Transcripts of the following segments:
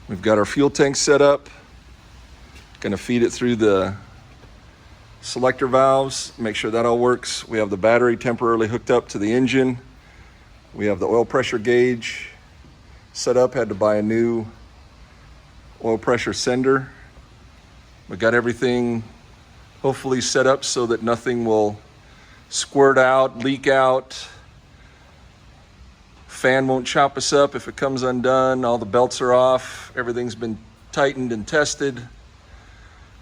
We've got our fuel tank set up. Gonna feed it through the selector valves, make sure that all works. We have the battery temporarily hooked up to the engine. We have the oil pressure gauge set up, had to buy a new oil pressure sender. We got everything hopefully set up so that nothing will squirt out, leak out. Fan won't chop us up if it comes undone. All the belts are off. Everything's been tightened and tested.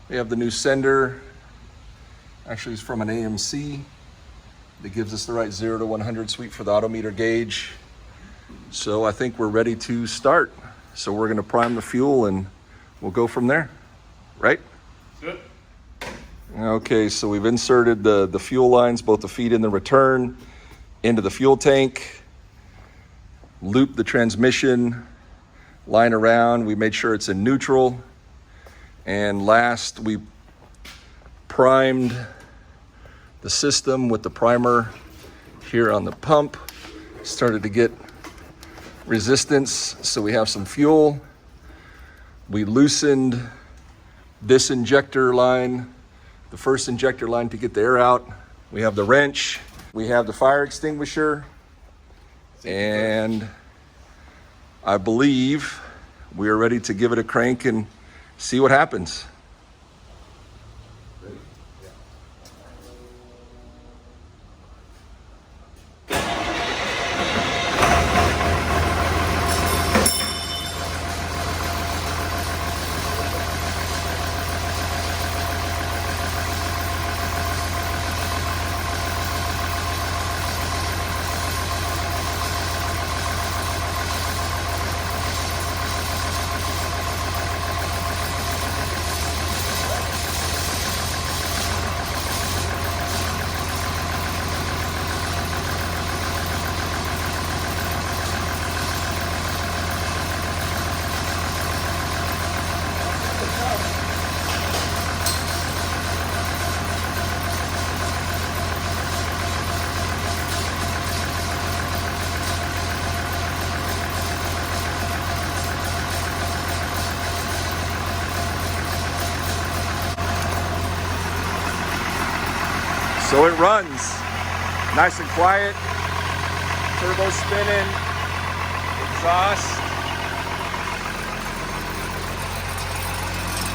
We have the new sender. Actually, it's from an AMC that gives us the right 0 to 100 sweep for the odometer gauge. So I think we're ready to start. So we're gonna prime the fuel and we'll go from there, right? Good. Okay, so we've inserted the fuel lines, both the feed and the return, into the fuel tank. Loop the transmission line around. We made sure it's in neutral. And last, we primed the system with the primer here on the pump. Started to get resistance, so we have some fuel. We loosened this injector line, the first injector line to get the air out. We have the wrench. We have the fire extinguisher. And I believe we are ready to give it a crank and see what happens. So it runs nice and quiet, turbo spinning, exhaust.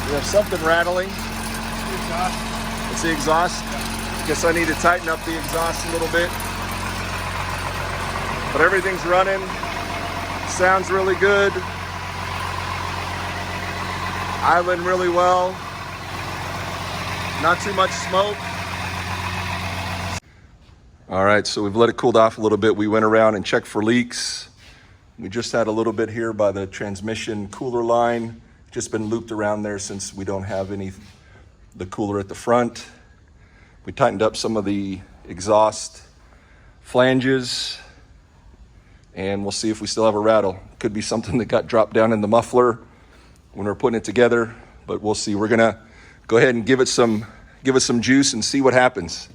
We have something rattling. It's the exhaust. Guess I need to tighten up the exhaust a little bit. But everything's running. Sounds really good. Idling really well. Not too much smoke. All right, so we've let it cool off a little bit. We went around and checked for leaks. We just had a little bit here by the transmission cooler line. Just been looped around there since we don't have the cooler at the front. We tightened up some of the exhaust flanges and we'll see if we still have a rattle. Could be something that got dropped down in the muffler when we're putting it together, but we'll see. We're gonna go ahead and give it some juice and see what happens.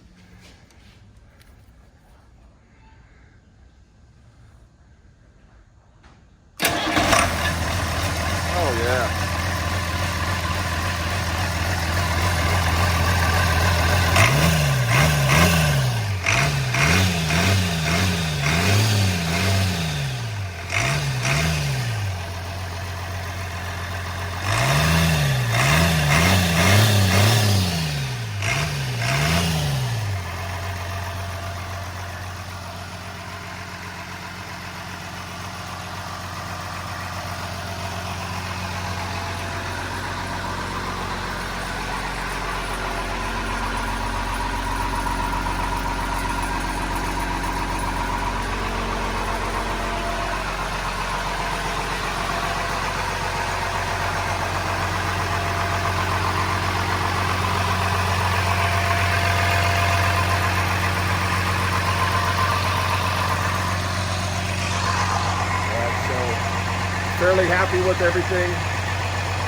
Fairly happy with everything.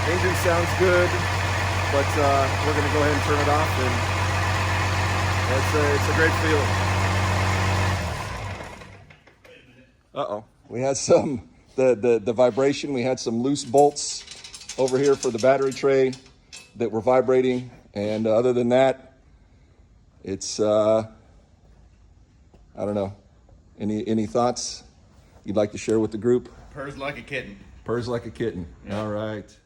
Engine sounds good, but we're going to go ahead and turn it off, and it's a great feeling. Uh-oh. We had some the vibration. We had some loose bolts over here for the battery tray that were vibrating. And other than that, it's, I don't know. Any thoughts you'd like to share with the group? Purrs like a kitten. Purrs like a kitten. Yeah. All right.